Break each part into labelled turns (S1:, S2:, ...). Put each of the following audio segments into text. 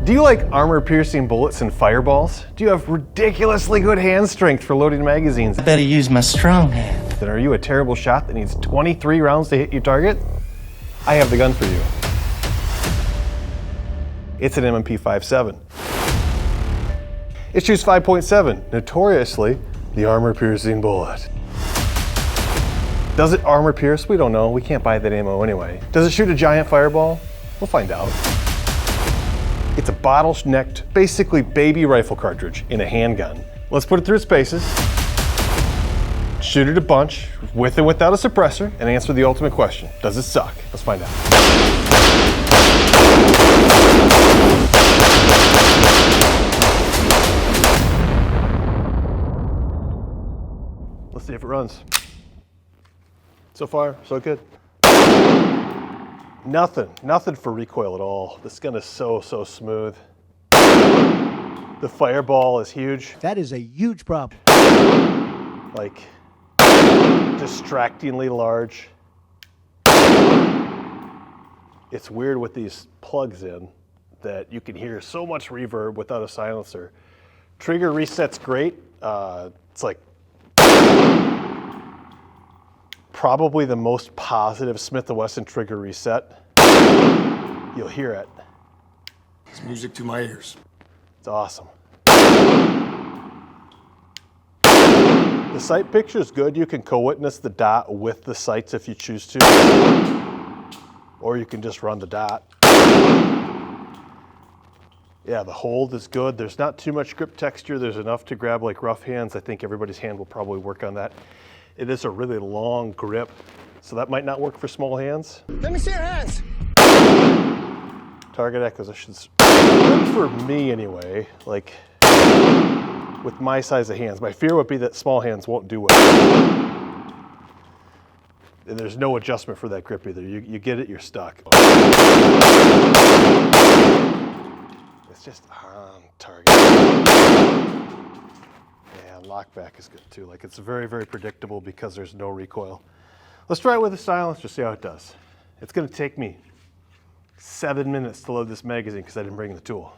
S1: Do you like armor-piercing bullets and fireballs? Do you have ridiculously good hand strength for loading magazines?
S2: I better use my strong hand.
S1: Then are you a terrible shot that needs 23 rounds to hit your target? I have the gun for you. It's an M&P 5.7. It shoots 5.7, notoriously the armor-piercing bullet. Does it armor pierce? We don't know. We can't buy that ammo anyway. Does it shoot a giant fireball? We'll find out. It's a bottle-necked, basically baby rifle cartridge in a handgun. Let's put it through its paces, shoot it a bunch, with and without a suppressor, and answer the ultimate question. Does it suck? Let's find out. Let's see if it runs. So far, so good. Nothing for recoil at all. This gun is so smooth. The fireball is huge.
S3: That is a huge problem.
S1: Like, distractingly large. It's weird with these plugs in that you can hear so much reverb without a silencer. Trigger reset's great. It's like probably the most positive Smith Wesson trigger reset. You'll hear it.
S4: It's music to my ears.
S1: It's awesome. The sight picture is good. You can co-witness the dot with the sights if you choose to. Or you can just run the dot. Yeah, the hold is good. There's not too much grip texture. There's enough to grab like rough hands. I think everybody's hand will probably work on that. It is a really long grip, so that might not work for small hands.
S4: Let me see your hands.
S1: Target acquisition's good for me anyway, like with my size of hands. My fear would be that small hands won't do well. And there's no adjustment for that grip either. You get it, you're stuck. It's just on target. Yeah, lockback is good too. Like it's very predictable because there's no recoil. Let's try it with a silencer, see how it does. It's gonna take me 7 minutes to load this magazine because I didn't bring the tool.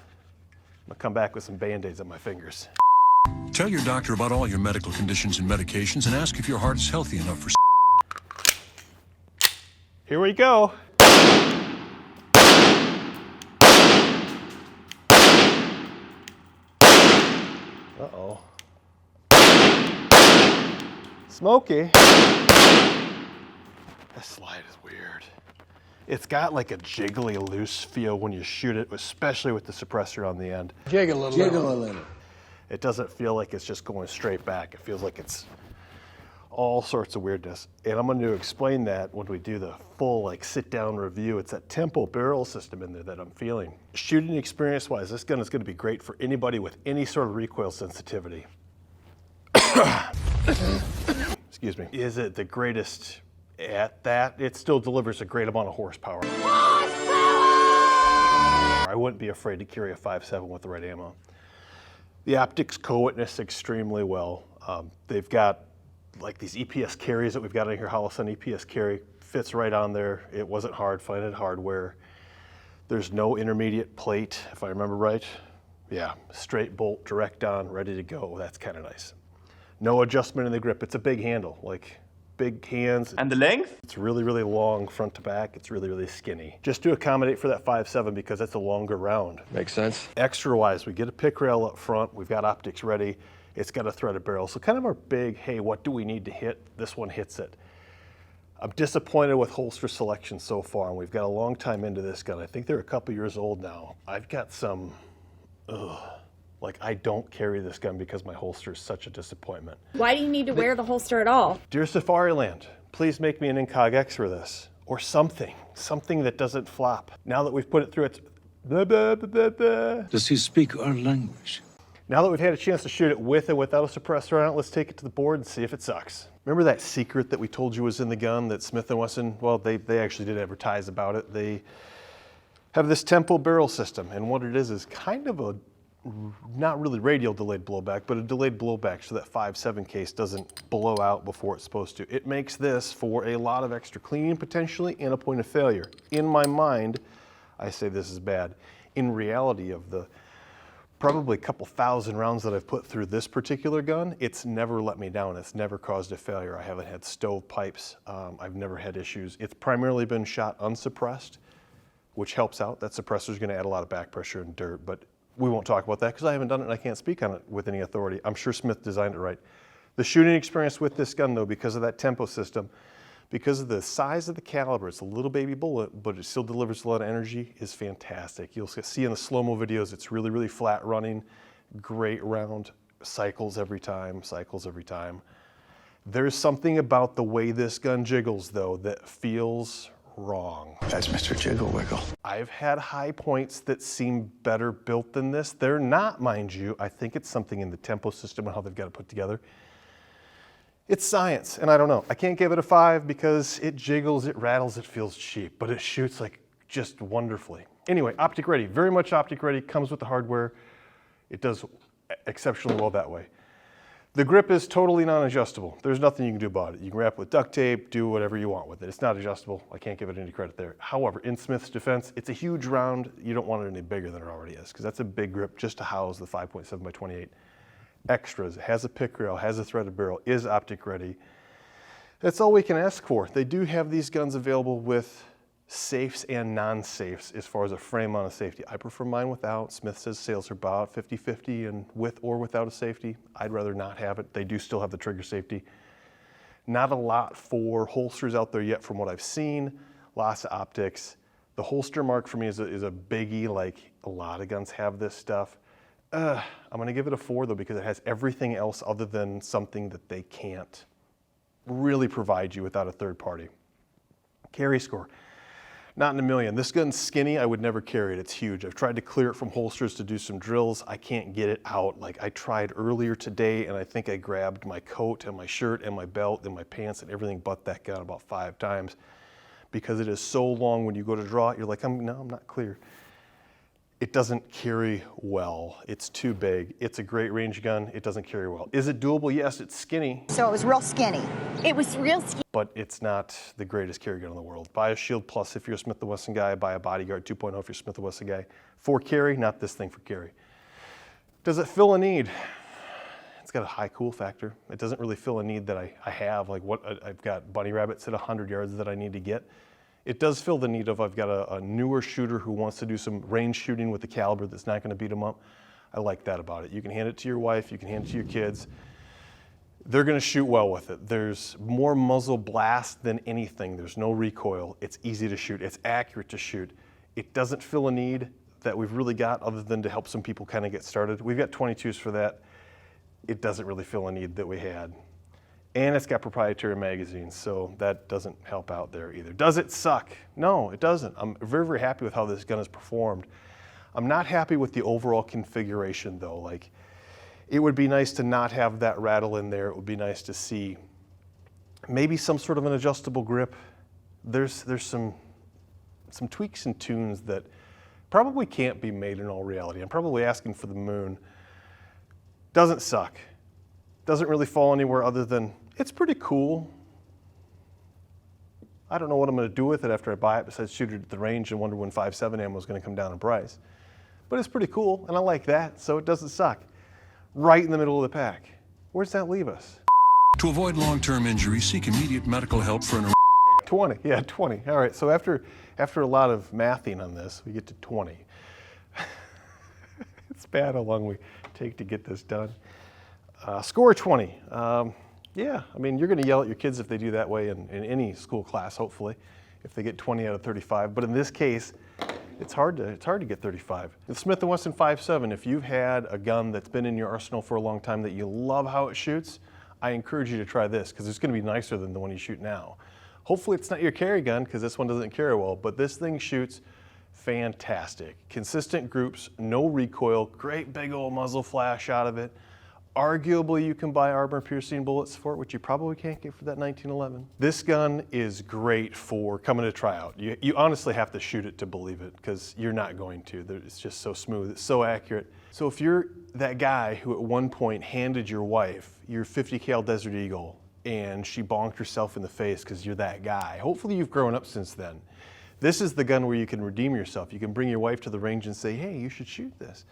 S1: I'm gonna come back with some Band-Aids on my fingers.
S5: Tell your doctor about all your medical conditions and medications and ask if your heart's healthy enough for.
S1: Here we go. Uh-oh. Smoky. This slide is weird. It's got like a jiggly loose feel when you shoot it, especially with the suppressor on the end.
S4: Jiggle a little.
S1: It doesn't feel like it's just going straight back. It feels like it's all sorts of weirdness. And I'm going to explain that when we do the full like sit down review. It's that tempo barrel system in there that I'm feeling. Shooting experience wise, this gun is going to be great for anybody with any sort of recoil sensitivity. Excuse me. Is it the greatest at that? It still delivers a great amount of horsepower. I wouldn't be afraid to carry a 5.7 with the right ammo. The optics co-witness extremely well. They've got like these EPS carries that we've got in here. Holosun EPS carry fits right on there. It wasn't hard finding hardware. There's no intermediate plate, if I remember right. Yeah, straight bolt, direct on, ready to go. That's kind of nice. No adjustment in the grip. It's a big handle, like big hands.
S6: And the length?
S1: It's really long front to back. It's really skinny. Just to accommodate for that 5.7 because it's a longer round.
S4: Makes sense.
S1: Extra wise, we get a pick rail up front. We've got optics ready. It's got a threaded barrel. So kind of our big, hey, what do we need to hit? This one hits it. I'm disappointed with holster selection so far, and we've got a long time into this gun. I think they're a couple years old now. I've got some, like I don't carry this gun because my holster is such a disappointment.
S7: Why do you need to wear the holster at all?
S1: Dear Safariland, please make me an Incog X for this, or something that doesn't flop. Now that we've put it through its blah, blah, blah, blah, blah.
S5: Does he speak our language?
S1: Now that we've had a chance to shoot it with and without a suppressor on it, let's take it to the board and see if it sucks. Remember that secret that we told you was in the gun that Smith Wesson, well, they actually did advertise about it. They have this tempo barrel system, and what it is kind of a, not really radial delayed blowback, but a delayed blowback so that 5.7 case doesn't blow out before it's supposed to. It makes this for a lot of extra cleaning potentially and a point of failure. In my mind, I say this is bad. In reality, of the probably a couple thousand rounds that I've put through this particular gun, it's never let me down. It's never caused a failure. I haven't had stovepipes. I've never had issues. It's primarily been shot unsuppressed, which helps out. That suppressor is going to add a lot of back pressure and dirt, but we won't talk about that because I haven't done it and I can't speak on it with any authority. I'm sure Smith designed it right. The shooting experience with this gun, though, because of that tempo system, because of the size of the caliber, it's a little baby bullet, but it still delivers a lot of energy, is fantastic. You'll see in the slow-mo videos, it's really, really flat running, great round, cycles every time, cycles every time. There's something about the way this gun jiggles, though, that feels wrong.
S4: That's Mr. Jiggle Wiggle.
S1: I've had high points that seem better built than this. They're not, mind you. I think it's something in the tempo system and how they've got it put together. It's science, and I don't know. I can't give it a 5 because it jiggles, it rattles, it feels cheap, but it shoots like just wonderfully. Anyway, optic ready, very much optic ready, comes with the hardware. It does exceptionally well that way. The grip is totally non-adjustable. There's nothing you can do about it. You can wrap it with duct tape, do whatever you want with it. It's not adjustable. I can't give it any credit there. However, in Smith's defense, it's a huge round. You don't want it any bigger than it already is because that's a big grip just to house the 5.7 by 28. Extras, has a pick rail, has a threaded barrel, is optic ready. That's all we can ask for. They do have these guns available with safes and non-safes as far as a frame on a safety. I prefer mine without. Smith says sales are about 50-50 and with or without a safety. I'd rather not have it. They do still have the trigger safety. Not a lot for holsters out there yet from what I've seen. Lots of optics. The holster mark for me is a biggie, like a lot of guns have this stuff. I'm gonna give it a 4 though because it has everything else other than something that they can't really provide you without a third party. Carry score, not in a million. This gun's skinny, I would never carry it, it's huge. I've tried to clear it from holsters to do some drills. I can't get it out. Like I tried earlier today and I think I grabbed my coat and my shirt and my belt and my pants and everything but that gun about 5 times because it is so long when you go to draw it, you're like, no, I'm not clear. It doesn't carry well. It's too big. It's a great range gun. It doesn't carry well. Is it doable? Yes, it's skinny.
S3: So it was real skinny.
S7: It was real skinny.
S1: But it's not the greatest carry gun in the world. Buy a Shield Plus if you're a Smith Wesson guy. Buy a Bodyguard 2.0 if you're a Smith Wesson guy. For carry, not this thing for carry. Does it fill a need? It's got a high cool factor. It doesn't really fill a need that I have. Like what I've got bunny rabbits at 100 yards that I need to get. It does fill the need of I've got a newer shooter who wants to do some range shooting with the caliber that's not going to beat them up. I like that about it. You can hand it to your wife, you can hand it to your kids. They're going to shoot well with it. There's more muzzle blast than anything. There's no recoil. It's easy to shoot. It's accurate to shoot. It doesn't fill a need that we've really got other than to help some people kind of get started. We've got 22s for that. It doesn't really fill a need that we had. And it's got proprietary magazines, so that doesn't help out there either. Does it suck? No, it doesn't. I'm very, very happy with how this gun has performed. I'm not happy with the overall configuration though. Like, it would be nice to not have that rattle in there. It would be nice to see maybe some sort of an adjustable grip. There's some tweaks and tunes that probably can't be made in all reality. I'm probably asking for the moon. Doesn't suck. Doesn't really fall anywhere other than it's pretty cool. I don't know what I'm going to do with it after I buy it besides shoot it at the range and wonder when 5.7 ammo is going to come down in price. But it's pretty cool, and I like that, so it doesn't suck. Right in the middle of the pack. Where's that leave us?
S5: To avoid long-term injury, seek immediate medical help for an
S1: 20, yeah, 20. All right, so after a lot of mathing on this, we get to 20. It's bad how long we take to get this done. Score 20. Yeah, I mean, you're going to yell at your kids if they do that way in any school class, hopefully, if they get 20 out of 35. But in this case, it's hard to get 35. The Smith & Wesson 5.7, if you've had a gun that's been in your arsenal for a long time that you love how it shoots, I encourage you to try this because it's going to be nicer than the one you shoot now. Hopefully it's not your carry gun because this one doesn't carry well, but this thing shoots fantastic. Consistent groups, no recoil, great big old muzzle flash out of it. Arguably, you can buy armor-piercing bullets for it, which you probably can't get for that 1911. This gun is great for coming to try out. You honestly have to shoot it to believe it, because you're not going to. It's just so smooth, it's so accurate. So if you're that guy who at one point handed your wife your 50 cal Desert Eagle, and she bonked herself in the face because you're that guy, hopefully you've grown up since then. This is the gun where you can redeem yourself. You can bring your wife to the range and say, hey, you should shoot this.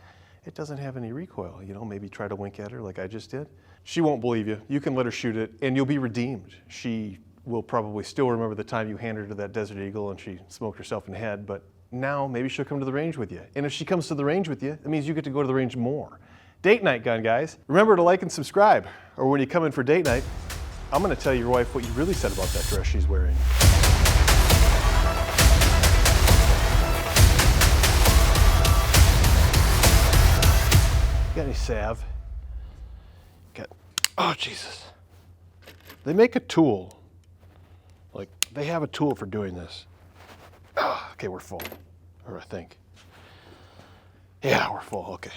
S1: It doesn't have any recoil, you know, maybe try to wink at her like I just did. She won't believe you. You can let her shoot it and you'll be redeemed. She will probably still remember the time you handed her that Desert Eagle and she smoked herself in the head, but now maybe she'll come to the range with you. And if she comes to the range with you, that means you get to go to the range more. Date night gun, guys. Remember to like and subscribe, or when you come in for date night, I'm gonna tell your wife what you really said about that dress she's wearing. Got any salve? Oh, Jesus. They make a tool. Like, they have a tool for doing this. Oh, okay, we're full. Or I think. Yeah, we're full, okay.